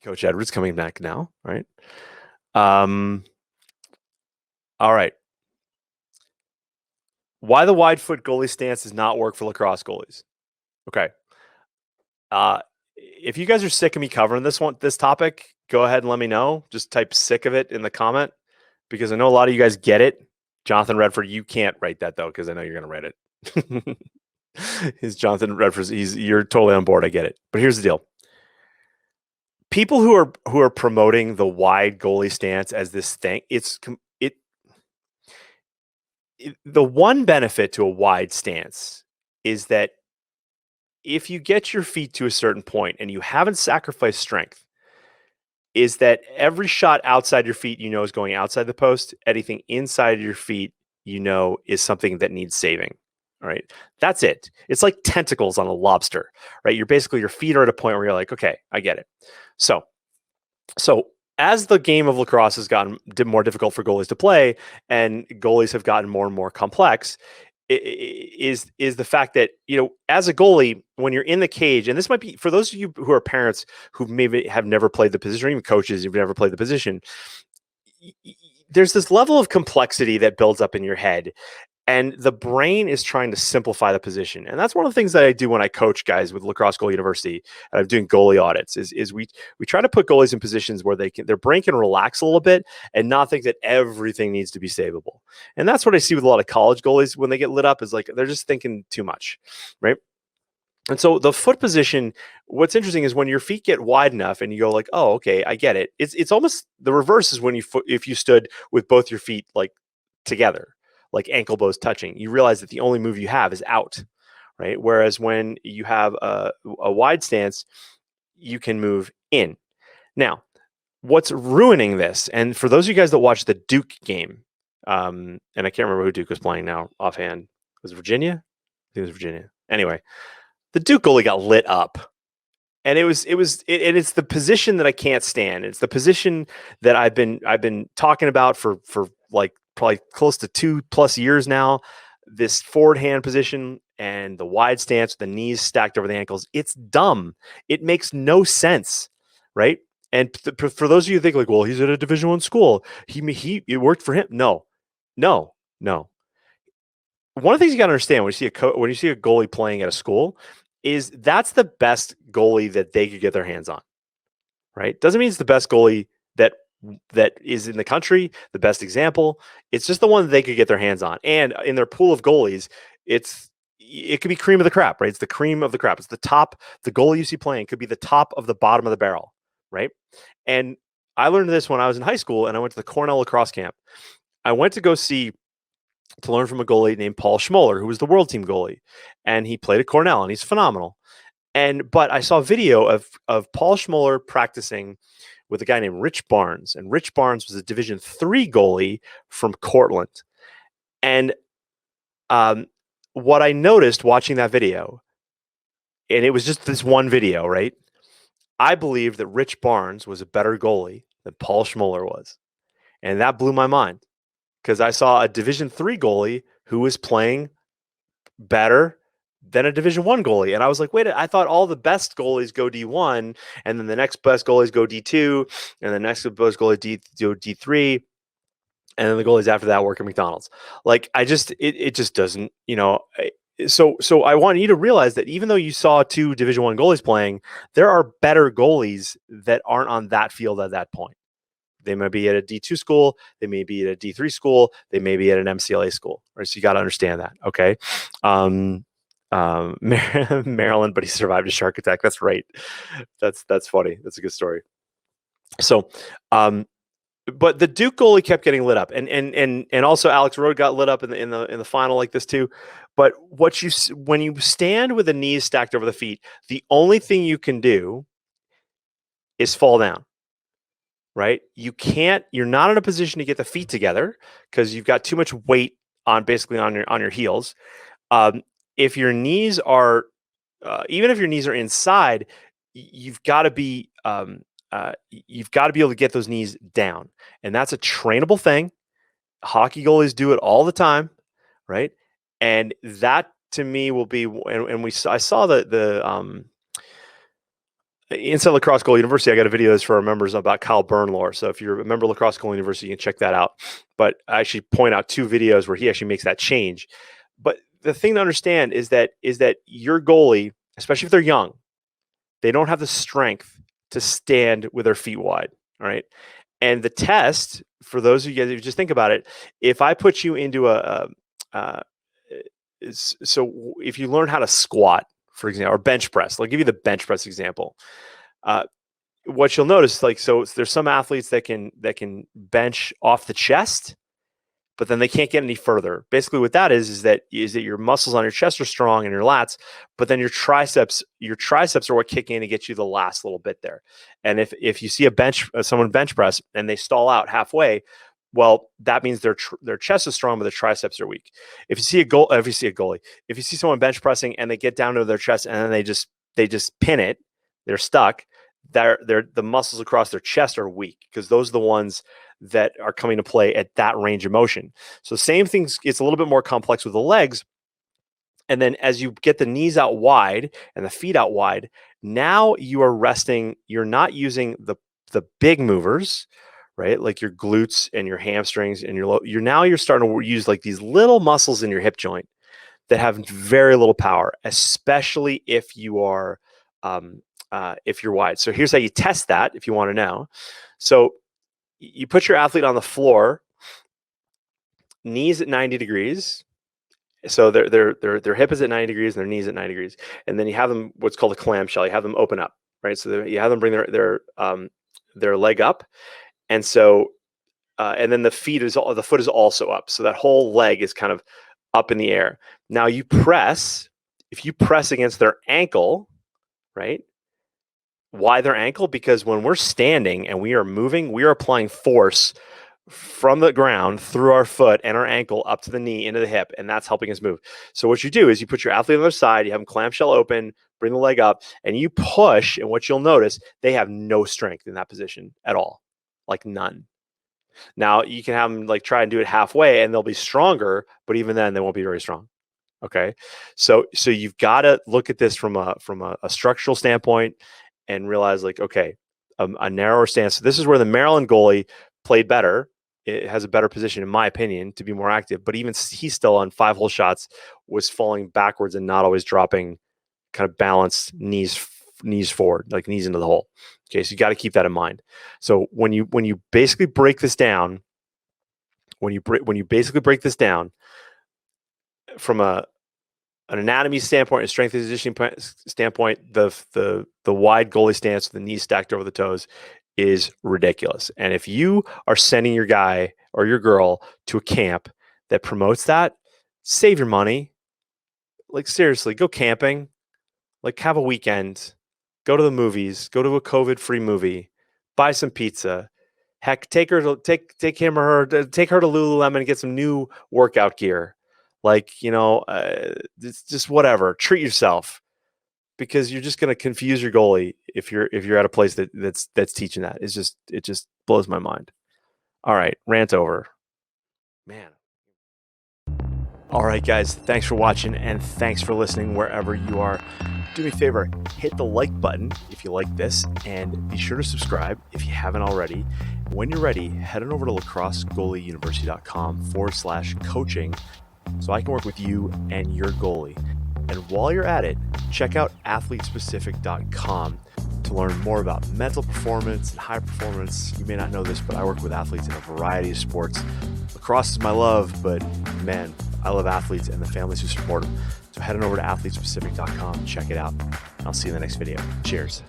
Coach Edwards coming back now, right? All right. Why the wide foot goalie stance does not work for lacrosse goalies. Okay. If you guys are sick of me covering this topic, go ahead and let me know. Just type sick of it in the comment because I know a lot of you guys get it. Jonathan Redford, you can't write that though because I know you're going to write it. He's Jonathan Redford. You're totally on board. I get it. But here's the deal. People who are promoting the wide goalie stance as this thing, the one benefit to a wide stance is that if you get your feet to a certain point and you haven't sacrificed strength, is that every shot outside your feet, is going outside the post. Anything inside your feet, is something that needs saving. All right. That's it. It's like tentacles on a lobster, right? Your feet are at a point where you're like, okay, I get it. So as the game of lacrosse has gotten more difficult for goalies to play and goalies have gotten more and more complex, is the fact that, as a goalie, when you're in the cage, and this might be for those of you who are parents who maybe have never played the position, or even coaches who've never played the position, there's this level of complexity that builds up in your head. And the brain is trying to simplify the position. And that's one of the things that I do when I coach guys with Lacrosse Goalie University. And I'm doing goalie audits is we try to put goalies in positions where their brain can relax a little bit and not think that everything needs to be savable. And that's what I see with a lot of college goalies when they get lit up, is like they're just thinking too much, right? And so the foot position, what's interesting is when your feet get wide enough and you go like, oh, okay, I get it. It's almost the reverse is when if you stood with both your feet like together, like ankle bows touching, you realize that the only move you have is out, right? Whereas when you have a wide stance, you can move in. Now, what's ruining this, and for those of you guys that watch the Duke game, and I can't remember who Duke was playing now offhand. Was it Virginia? I think it was Virginia. Anyway, the Duke goalie got lit up. And it's the position that I can't stand. It's the position that I've been talking about for like probably close to 2+ years now. This forward hand position and the wide stance with the knees stacked over the ankles. It's dumb. It makes no sense, right? And for those of you who think like, well, he's at a Division I school. It worked for him. No. One of the things you got to understand when you see a goalie playing at a school is that's the best goalie that they could get their hands on, right? Doesn't mean it's the best goalie that is in the country, the best example. It's just the one that they could get their hands on. And in their pool of goalies, it could be cream of the crop, right? It's the cream of the crop. It's the top. The goalie you see playing could be the top of the bottom of the barrel, right? And I learned this when I was in high school and I went to the Cornell lacrosse camp. I went to learn from a goalie named Paul Schmoller, who was the world team goalie, and he played at Cornell, and he's phenomenal. But I saw a video of Paul Schmoller practicing with a guy named Rich Barnes, and Rich Barnes was a Division III goalie from Cortland. And what I noticed watching that video, and it was just this one video, right? I believed that Rich Barnes was a better goalie than Paul Schmoller was, and that blew my mind because I saw a Division III goalie who was playing better than a Division I goalie. And I was like, wait, I thought all the best goalies go D1, and then the next best goalies go D2, and the next best goalie go D3, and then the goalies after that work at McDonald's. Like, it just doesn't, So I want you to realize that even though you saw 2 Division I goalies playing, there are better goalies that aren't on that field at that point. They may be at a D2 school. They may be at a D3 school. They may be at an MCLA school. Right? So you got to understand that. Okay. Maryland, but he survived a shark attack. That's right. That's funny. That's a good story. So, but the Duke goalie kept getting lit up, and also Alex Rode got lit up in the final like this too. But when you stand with the knees stacked over the feet, the only thing you can do is fall down. Right? You're not in a position to get the feet together because you've got too much weight on your heels. If your knees are, even if your knees are inside, you've got to be able to get those knees down. And that's a trainable thing. Hockey goalies do it all the time. Right. And that to me will be, I saw inside Lacrosse Goalie University, I got a video that's for our members about Kyle Bernlohr. So if you're a member of Lacrosse Goalie University, you can check that out. But I actually point out 2 videos where he actually makes that change. But the thing to understand is that your goalie, especially if they're young, they don't have the strength to stand with their feet wide. All right. And the test for those of you guys, if you just think about it, if I put you into so if you learn how to squat, for example, or bench press, I'll give you the bench press example. What you'll notice, so there's some athletes that can bench off the chest, but then they can't get any further. Basically, what that is that your muscles on your chest are strong and your lats, but then your triceps are what kick in and get you the last little bit there. And if you see someone bench press and they stall out halfway, well, that means their chest is strong, but their triceps are weak. If you see someone bench pressing and they get down to their chest and then they just pin it, they're stuck. The muscles across their chest are weak because those are the ones that are coming to play at that range of motion. So same things, it's a little bit more complex with the legs. And then as you get the knees out wide and the feet out wide, now you are resting. You're not using the big movers, right? Like your glutes and your hamstrings and you're starting to use like these little muscles in your hip joint that have very little power, especially if you are if you're wide. So here's how you test that if you want to know. So you put your athlete on the floor, knees at 90 degrees. So their hip is at 90 degrees and their knees at 90 degrees. And then you have them what's called a clam shell. You have them open up, right? So you have them bring their leg up. And so and then the foot is also up. So that whole leg is kind of up in the air. Now if you press against their ankle, right? Why their ankle? Because when we're standing and we are moving, we are applying force from the ground through our foot and our ankle up to the knee into the hip, and that's helping us move. So what you do is you put your athlete on their side, you have them clamshell open, bring the leg up, and you push, and what you'll notice, they have no strength in that position at all, like none. Now you can have them like try and do it halfway and they'll be stronger, but even then they won't be very strong. Okay. So you've got to look at this from a structural standpoint and realize like, okay, a narrower stance. So this is where the Maryland goalie played better. It has a better position, in my opinion, to be more active. But even he's still on 5-hole shots was falling backwards and not always dropping kind of balanced knees forward, like knees into the hole. Okay, so you got to keep that in mind. So when you basically break this down, when you basically break this down from an anatomy standpoint, a strength and conditioning standpoint, the wide goalie stance, the knees stacked over the toes, is ridiculous. And if you are sending your guy or your girl to a camp that promotes that, save your money. Like seriously, go camping. Like have a weekend. Go to the movies. Go to a COVID-free movie. Buy some pizza. Heck, take her to Lululemon and get some new workout gear. Like, it's just whatever. Treat yourself, because you're just going to confuse your goalie if you're at a place that's teaching that. It just blows my mind. All right, rant over. Man. All right, guys, thanks for watching and thanks for listening wherever you are. Do me a favor, hit the like button if you like this, and be sure to subscribe if you haven't already. When you're ready, head on over to lacrossegoalieuniversity.com/coaching so I can work with you and your goalie. And while you're at it, check out athletespecific.com to learn more about mental performance and high performance. You may not know this, but I work with athletes in a variety of sports. Lacrosse is my love, but man, I love athletes and the families who support them. So head on over to athletespecific.com, check it out. I'll see you in the next video. Cheers.